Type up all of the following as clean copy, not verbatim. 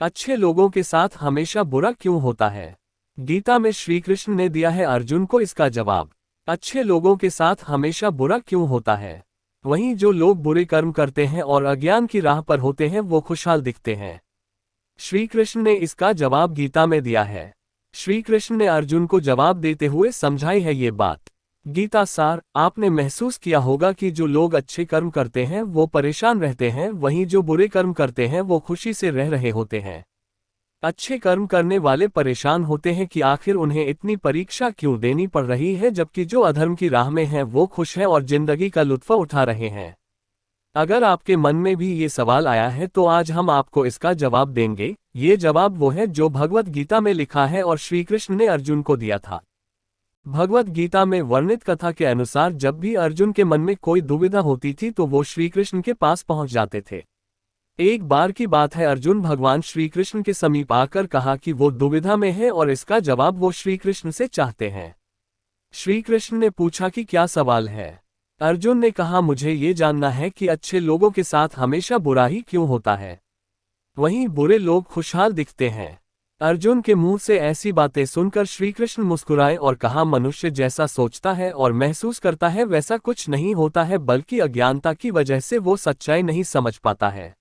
अच्छे लोगों के साथ हमेशा बुरा क्यों होता है? गीता में श्री कृष्ण ने दिया है अर्जुन को इसका जवाब। अच्छे लोगों के साथ हमेशा बुरा क्यों होता है? वहीं जो लोग बुरे कर्म करते हैं और अज्ञान की राह पर होते हैं वो खुशहाल दिखते हैं। श्री कृष्ण ने इसका जवाब गीता में दिया है। श्री कृष्ण ने अर्जुन को जवाब देते हुए समझाई है ये बात। गीता सार, आपने महसूस किया होगा कि जो लोग अच्छे कर्म करते हैं वो परेशान रहते हैं, वहीं जो बुरे कर्म करते हैं वो खुशी से रह रहे होते हैं। अच्छे कर्म करने वाले परेशान होते हैं कि आखिर उन्हें इतनी परीक्षा क्यों देनी पड़ रही है, जबकि जो अधर्म की राह में हैं वो खुश हैं और जिंदगी का लुत्फ उठा रहे हैं। अगर आपके मन में भी ये सवाल आया है तो आज हम आपको इसका जवाब देंगे। ये जवाब वो है जो भगवत गीता में लिखा है और श्री कृष्ण ने अर्जुन को दिया था। भगवत गीता में वर्णित कथा के अनुसार जब भी अर्जुन के मन में कोई दुविधा होती थी तो वो श्री कृष्ण के पास पहुंच जाते थे। एक बार की बात है, अर्जुन भगवान श्री कृष्ण के समीप आकर कहा कि वो दुविधा में है और इसका जवाब वो श्री कृष्ण से चाहते हैं। श्री कृष्ण ने पूछा कि क्या सवाल है? अर्जुन ने कहा, मुझे ये जानना है कि अच्छे लोगों के साथ हमेशा बुरा ही क्यों होता है, वहीं बुरे लोग खुशहाल दिखते हैं। अर्जुन के मुंह से ऐसी बातें सुनकर श्री कृष्ण मुस्कुराए और कहा, मनुष्य जैसा सोचता है और महसूस करता है वैसा कुछ नहीं होता है, बल्कि अज्ञानता की वजह से वो सच्चाई नहीं समझ पाता है।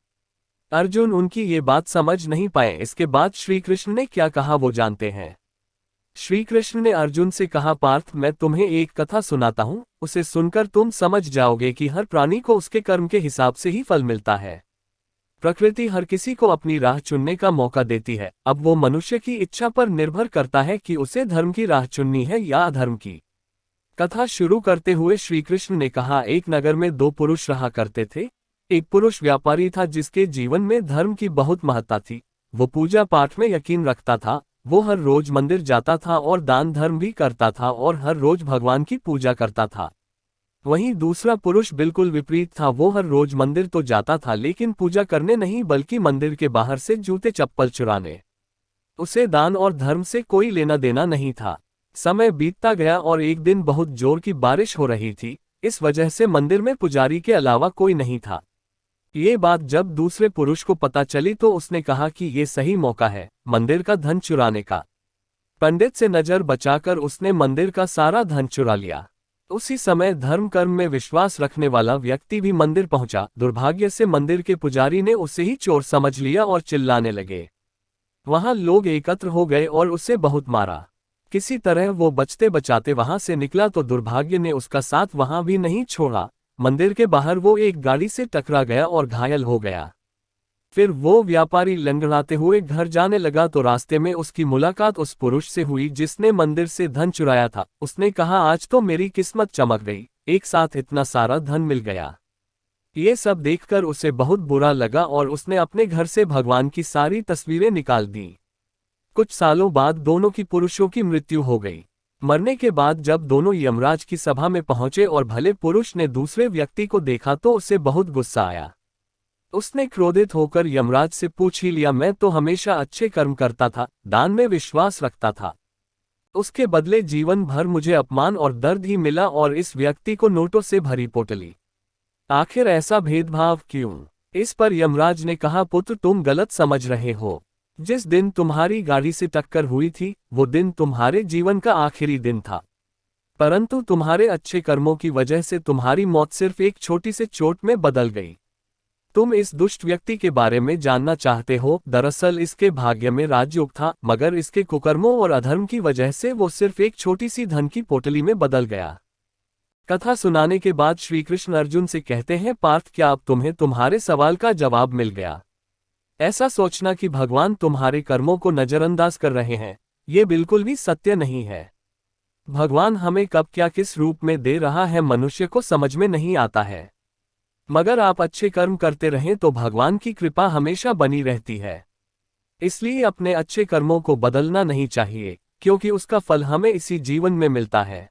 अर्जुन उनकी ये बात समझ नहीं पाए। इसके बाद श्री कृष्ण ने क्या कहा वो जानते हैं। श्री कृष्ण ने अर्जुन से कहा, पार्थ, मैं तुम्हें एक कथा सुनाता हूँ, उसे सुनकर तुम समझ जाओगे कि हर प्राणी को उसके कर्म के हिसाब से ही फल मिलता है। प्रकृति हर किसी को अपनी राह चुनने का मौका देती है, अब वो मनुष्य की इच्छा पर निर्भर करता है कि उसे धर्म की राह चुननी है या अधर्म की। कथा शुरू करते हुए श्री कृष्ण ने कहा, एक नगर में दो पुरुष रहा करते थे। एक पुरुष व्यापारी था जिसके जीवन में धर्म की बहुत महत्ता थी। वो पूजा पाठ में यकीन रखता था, वो हर रोज मंदिर जाता था और दान धर्म भी करता था और हर रोज भगवान की पूजा करता था। वहीं दूसरा पुरुष बिल्कुल विपरीत था, वो हर रोज मंदिर तो जाता था लेकिन पूजा करने नहीं बल्कि मंदिर के बाहर से जूते चप्पल चुराने। उसे दान और धर्म से कोई लेना देना नहीं था। समय बीतता गया और एक दिन बहुत जोर की बारिश हो रही थी, इस वजह से मंदिर में पुजारी के अलावा कोई नहीं था। ये बात जब दूसरे पुरुष को पता चली तो उसने कहा कि ये सही मौका है मंदिर का धन चुराने का। पंडित से नजर बचाकर उसने मंदिर का सारा धन चुरा लिया। उसी समय धर्म कर्म में विश्वास रखने वाला व्यक्ति भी मंदिर पहुंचा। दुर्भाग्य से मंदिर के पुजारी ने उसे ही चोर समझ लिया और चिल्लाने लगे। वहां लोग एकत्र हो गए और उसे बहुत मारा। किसी तरह वो बचते बचाते वहां से निकला तो दुर्भाग्य ने उसका साथ वहां भी नहीं छोड़ा। मंदिर के बाहर वो एक गाड़ी से टकरा गया और घायल हो गया। फिर वो व्यापारी लंगड़ाते हुए घर जाने लगा तो रास्ते में उसकी मुलाकात उस पुरुष से हुई जिसने मंदिर से धन चुराया था। उसने कहा, आज तो मेरी किस्मत चमक गई, एक साथ इतना सारा धन मिल गया। ये सब देखकर उसे बहुत बुरा लगा और उसने अपने घर से भगवान की सारी तस्वीरें निकाल दी। कुछ सालों बाद दोनों की पुरुषों की मृत्यु हो गई। मरने के बाद जब दोनों यमराज की सभा में पहुंचे और भले पुरुष ने दूसरे व्यक्ति को देखा तो उसे बहुत गुस्सा आया। उसने क्रोधित होकर यमराज से पूछ ही लिया, मैं तो हमेशा अच्छे कर्म करता था, दान में विश्वास रखता था, उसके बदले जीवन भर मुझे अपमान और दर्द ही मिला और इस व्यक्ति को नोटों से भरी पोटली। आखिर ऐसा भेदभाव क्यों? इस पर यमराज ने कहा, पुत्र, तुम गलत समझ रहे हो। जिस दिन तुम्हारी गाड़ी से टक्कर हुई थी वो दिन तुम्हारे जीवन का आखिरी दिन था, परंतु तुम्हारे अच्छे कर्मों की वजह से तुम्हारी मौत सिर्फ एक छोटी सी चोट में बदल गई। तुम इस दुष्ट व्यक्ति के बारे में जानना चाहते हो? दरअसल इसके भाग्य में राजयोग था, मगर इसके कुकर्मों और अधर्म की वजह से वो सिर्फ एक छोटी सी धन की पोटली में बदल गया। कथा सुनाने के बाद श्री कृष्ण अर्जुन से कहते हैं, पार्थ, क्या अब तुम्हें तुम्हारे सवाल का जवाब मिल गया? ऐसा सोचना कि भगवान तुम्हारे कर्मों को नजरअंदाज कर रहे हैं, ये बिल्कुल भी सत्य नहीं है। भगवान हमें कब क्या किस रूप में दे रहा है मनुष्य को समझ में नहीं आता है, मगर आप अच्छे कर्म करते रहें तो भगवान की कृपा हमेशा बनी रहती है। इसलिए अपने अच्छे कर्मों को बदलना नहीं चाहिए, क्योंकि उसका फल हमें इसी जीवन में मिलता है।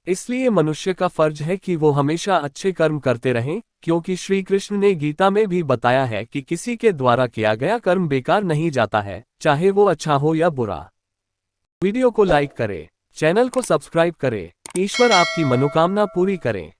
इसलिए मनुष्य का फर्ज है कि वो हमेशा अच्छे कर्म करते रहें, क्योंकि श्री कृष्ण ने गीता में भी बताया है कि किसी के द्वारा किया गया कर्म बेकार नहीं जाता है, चाहे वो अच्छा हो या बुरा। वीडियो को लाइक करें, चैनल को सब्सक्राइब करें। ईश्वर आपकी मनोकामना पूरी करे।